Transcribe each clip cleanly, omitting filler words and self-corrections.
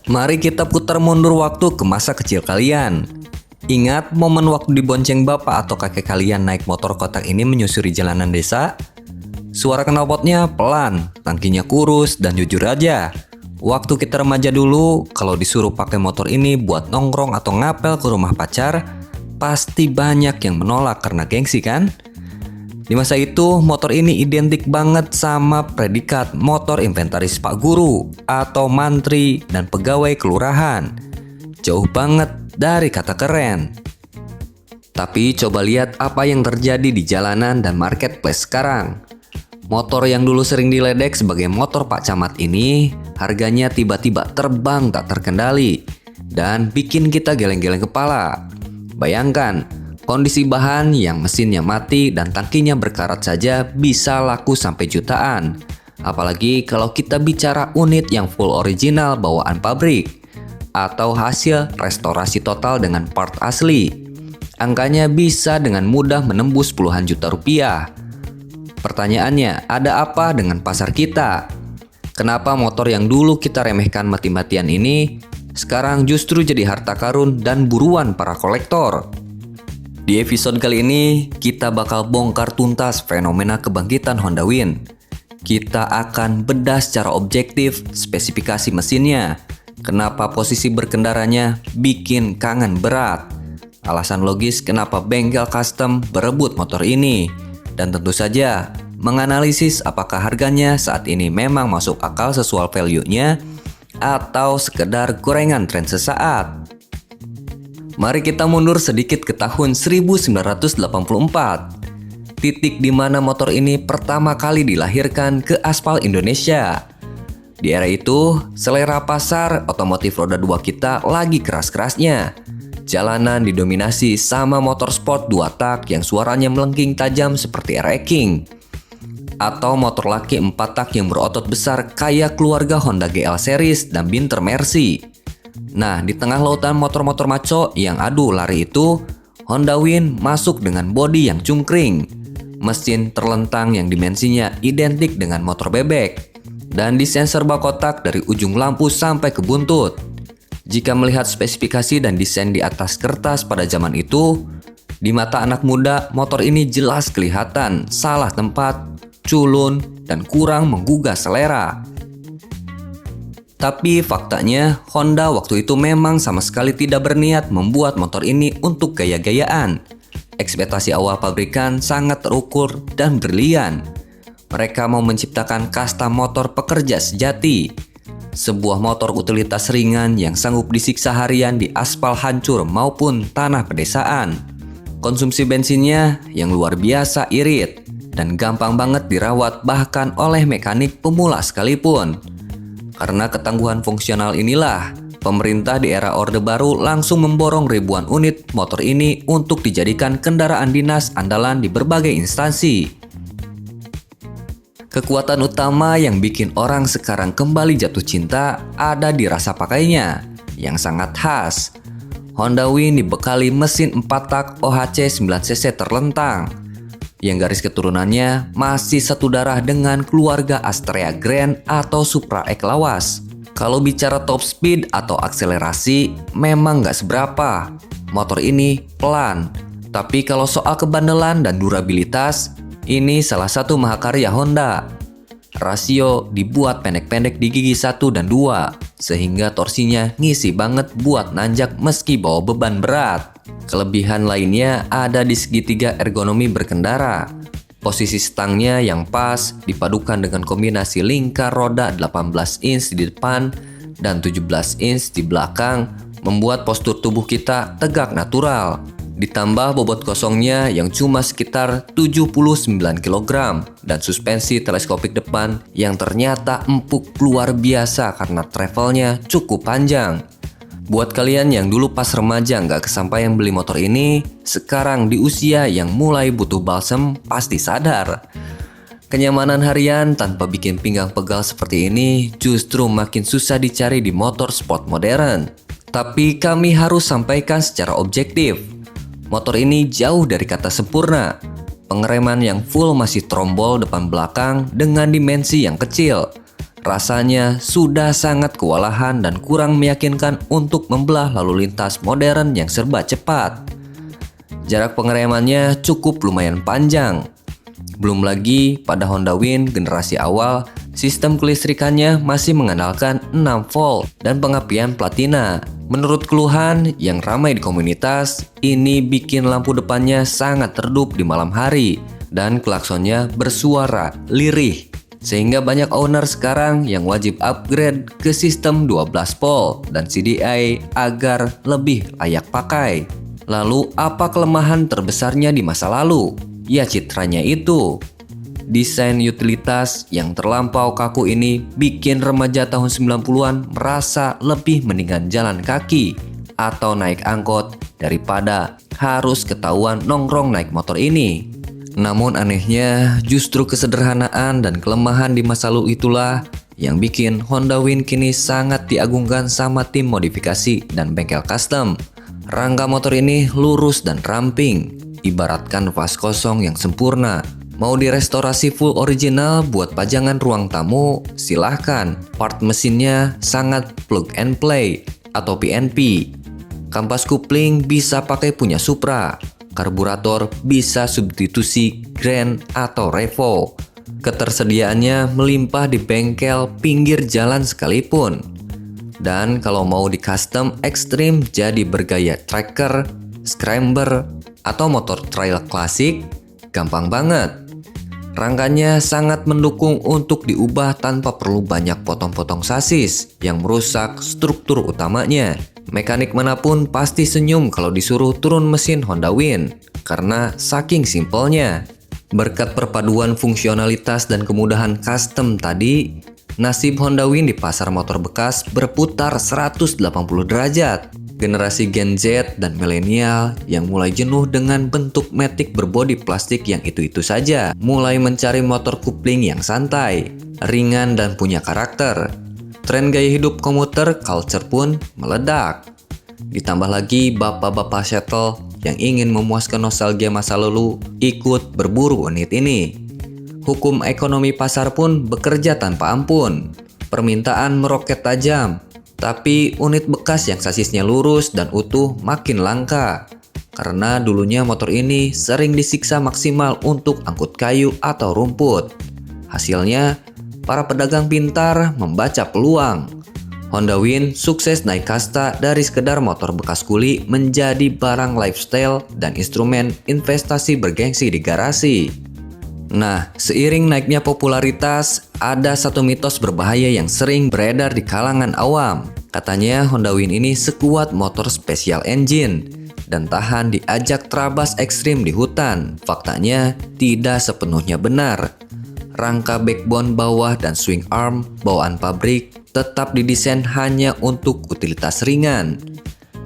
Mari kita putar mundur waktu ke masa kecil kalian. Ingat momen waktu dibonceng bapak atau kakek kalian naik motor kotak ini menyusuri jalanan desa? Suara knalpotnya pelan, tangkinya kurus, dan jujur aja, waktu kita remaja dulu, kalau disuruh pakai motor ini buat nongkrong atau ngapel ke rumah pacar, pasti banyak yang menolak karena gengsi kan? Di masa itu, motor ini identik banget sama predikat motor inventaris Pak Guru atau mantri dan pegawai kelurahan. Jauh banget dari kata keren. Tapi coba lihat apa yang terjadi di jalanan dan marketplace sekarang. Motor yang dulu sering diledek sebagai motor Pak Camat ini, harganya tiba-tiba terbang tak terkendali dan bikin kita geleng-geleng kepala. Bayangkan, kondisi bahan yang mesinnya mati dan tangkinya berkarat saja bisa laku sampai jutaan. Apalagi kalau kita bicara unit yang full original bawaan pabrik atau hasil restorasi total dengan part asli. Angkanya bisa dengan mudah menembus puluhan juta rupiah. Pertanyaannya, ada apa dengan pasar kita? Kenapa motor yang dulu kita remehkan mati-matian ini sekarang justru jadi harta karun dan buruan para kolektor? Di episode kali ini, kita bakal bongkar tuntas fenomena kebangkitan Honda Win. Kita akan bedah secara objektif spesifikasi mesinnya, kenapa posisi berkendaranya bikin kangen berat, alasan logis kenapa bengkel custom berebut motor ini, dan tentu saja menganalisis apakah harganya saat ini memang masuk akal sesuai value-nya atau sekedar gorengan tren sesaat. Mari kita mundur sedikit ke tahun 1984, titik di mana motor ini pertama kali dilahirkan ke aspal Indonesia. Di era itu, selera pasar otomotif roda 2 kita lagi keras-kerasnya. Jalanan didominasi sama motor sport 2 tak yang suaranya melengking tajam seperti RX King, atau motor laki 4 tak yang berotot besar kayak keluarga Honda GL Series dan Binter Mercy. Nah, di tengah lautan motor-motor maco yang adu lari itu, Honda Win masuk dengan bodi yang cungkring, mesin terlentang yang dimensinya identik dengan motor bebek, dan desain serba kotak dari ujung lampu sampai ke buntut. Jika melihat spesifikasi dan desain di atas kertas pada zaman itu, di mata anak muda motor ini jelas kelihatan salah tempat, culun, dan kurang menggugah selera. Tapi faktanya, Honda waktu itu memang sama sekali tidak berniat membuat motor ini untuk gaya-gayaan. Ekspektasi awal pabrikan sangat terukur dan brilian. Mereka mau menciptakan kasta motor pekerja sejati. Sebuah motor utilitas ringan yang sanggup disiksa harian di aspal hancur maupun tanah pedesaan. Konsumsi bensinnya yang luar biasa irit dan gampang banget dirawat bahkan oleh mekanik pemula sekalipun. Karena ketangguhan fungsional inilah, pemerintah di era Orde Baru langsung memborong ribuan unit motor ini untuk dijadikan kendaraan dinas andalan di berbagai instansi. Kekuatan utama yang bikin orang sekarang kembali jatuh cinta ada di rasa pakainya, yang sangat khas. Honda Win dibekali mesin 4 tak OHC 9cc terlentang, yang garis keturunannya masih satu darah dengan keluarga Astrea Grand atau Supra X lawas. Kalau bicara top speed atau akselerasi, memang nggak seberapa. Motor ini pelan, tapi kalau soal kebandelan dan durabilitas, ini salah satu mahakarya Honda. Rasio dibuat pendek-pendek di gigi 1 dan 2, sehingga torsinya ngisi banget buat nanjak meski bawa beban berat. Kelebihan lainnya ada di segitiga ergonomi berkendara. Posisi stangnya yang pas dipadukan dengan kombinasi lingkar roda 18 inch di depan dan 17 inch di belakang membuat postur tubuh kita tegak natural. Ditambah bobot kosongnya yang cuma sekitar 79 kg dan suspensi teleskopik depan yang ternyata empuk luar biasa karena travelnya cukup panjang. Buat kalian yang dulu pas remaja nggak kesampaian beli motor ini, sekarang di usia yang mulai butuh balsem pasti sadar. Kenyamanan harian tanpa bikin pinggang pegal seperti ini justru makin susah dicari di motor sport modern. Tapi kami harus sampaikan secara objektif, motor ini jauh dari kata sempurna. Pengereman yang full masih trombol depan belakang dengan dimensi yang kecil. Rasanya sudah sangat kewalahan dan kurang meyakinkan untuk membelah lalu lintas modern yang serba cepat. Jarak pengeremannya cukup lumayan panjang. Belum lagi pada Honda Wind generasi awal, sistem kelistrikannya masih mengandalkan 6 volt dan pengapian platina. Menurut keluhan yang ramai di komunitas, ini bikin lampu depannya sangat redup di malam hari dan klaksonnya bersuara lirih. Sehingga banyak owner sekarang yang wajib upgrade ke sistem 12 volt dan CDI agar lebih layak pakai. Lalu apa kelemahan terbesarnya di masa lalu? Ya citranya itu. Desain utilitas yang terlampau kaku ini bikin remaja tahun 90-an merasa lebih mendingan jalan kaki atau naik angkot daripada harus ketahuan nongkrong naik motor ini. Namun anehnya justru kesederhanaan dan kelemahan di masa lalu itulah yang bikin Honda Wind kini sangat diagungkan sama tim modifikasi dan bengkel custom. Rangka motor ini lurus dan ramping, ibaratkan vas kosong yang sempurna. Mau direstorasi full original buat pajangan ruang tamu, silahkan. Part mesinnya sangat plug and play atau PNP. Kampas kupling bisa pakai punya Supra. Karburator bisa substitusi Grand atau Revo. Ketersediaannya melimpah di bengkel pinggir jalan sekalipun. Dan kalau mau di custom ekstrim jadi bergaya tracker, scrambler, atau motor trail klasik, gampang banget. Rangkanya sangat mendukung untuk diubah tanpa perlu banyak potong-potong sasis yang merusak struktur utamanya. Mekanik manapun pasti senyum kalau disuruh turun mesin Honda Wind karena saking simpelnya. Berkat perpaduan fungsionalitas dan kemudahan custom tadi, nasib Honda Wind di pasar motor bekas berputar 180 derajat. Generasi Gen Z dan milenial yang mulai jenuh dengan bentuk matic berbodi plastik yang itu-itu saja, mulai mencari motor kupling yang santai, ringan dan punya karakter. Tren gaya hidup komuter culture pun meledak. Ditambah lagi bapak-bapak shuttle yang ingin memuaskan nostalgia masa lalu ikut berburu unit ini. Hukum ekonomi pasar pun bekerja tanpa ampun. Permintaan meroket tajam. Tapi unit bekas yang sasisnya lurus dan utuh makin langka. Karena dulunya motor ini sering disiksa maksimal untuk angkut kayu atau rumput. Hasilnya, para pedagang pintar membaca peluang. Honda Wind sukses naik kasta dari sekedar motor bekas kuli menjadi barang lifestyle dan instrumen investasi bergengsi di garasi. Nah, seiring naiknya popularitas, ada satu mitos berbahaya yang sering beredar di kalangan awam. Katanya Honda Wind ini sekuat motor special engine dan tahan diajak trabas ekstrim di hutan. Faktanya tidak sepenuhnya benar. Rangka backbone bawah dan swing arm bawaan pabrik tetap didesain hanya untuk utilitas ringan.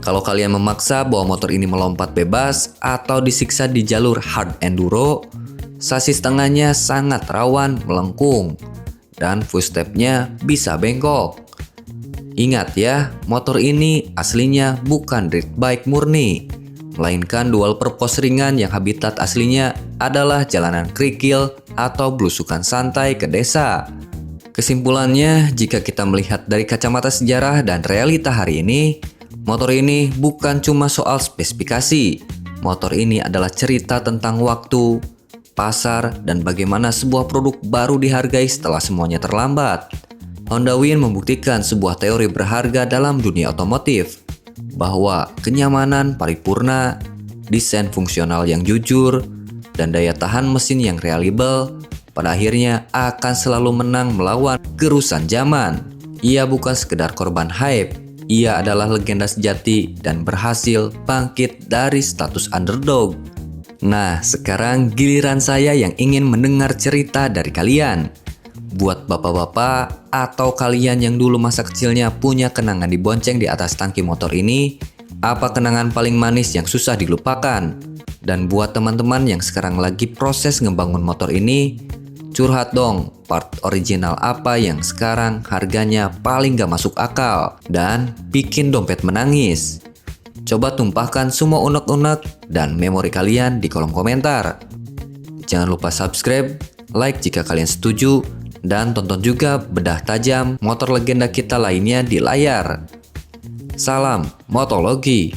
Kalau kalian memaksa bawa motor ini melompat bebas atau disiksa di jalur hard enduro, sasis tengahnya sangat rawan melengkung dan footstepnya bisa bengkok. Ingat ya, motor ini aslinya bukan dirt bike murni, melainkan dual purpose ringan yang habitat aslinya adalah jalanan kerikil atau belusukan santai ke desa. Kesimpulannya, jika kita melihat dari kacamata sejarah dan realita hari ini, motor ini bukan cuma soal spesifikasi. Motor ini adalah cerita tentang waktu, pasar, dan bagaimana sebuah produk baru dihargai setelah semuanya terlambat. Honda Wind membuktikan sebuah teori berharga dalam dunia otomotif, bahwa kenyamanan paripurna, desain fungsional yang jujur, dan daya tahan mesin yang reliable pada akhirnya akan selalu menang melawan gerusan zaman. Ia bukan sekedar korban hype, ia adalah legenda sejati dan berhasil bangkit dari status underdog. Nah, sekarang giliran saya yang ingin mendengar cerita dari kalian. Buat bapak-bapak atau kalian yang dulu masa kecilnya punya kenangan dibonceng di atas tangki motor ini, apa kenangan paling manis yang susah dilupakan? Dan buat teman-teman yang sekarang lagi proses ngebangun motor ini, curhat dong part original apa yang sekarang harganya paling gak masuk akal dan bikin dompet menangis. Coba tumpahkan semua unek-unek dan memori kalian di kolom komentar. Jangan lupa subscribe, like jika kalian setuju, Dan tonton juga bedah tajam motor legenda kita lainnya di layar. Salam Motologi!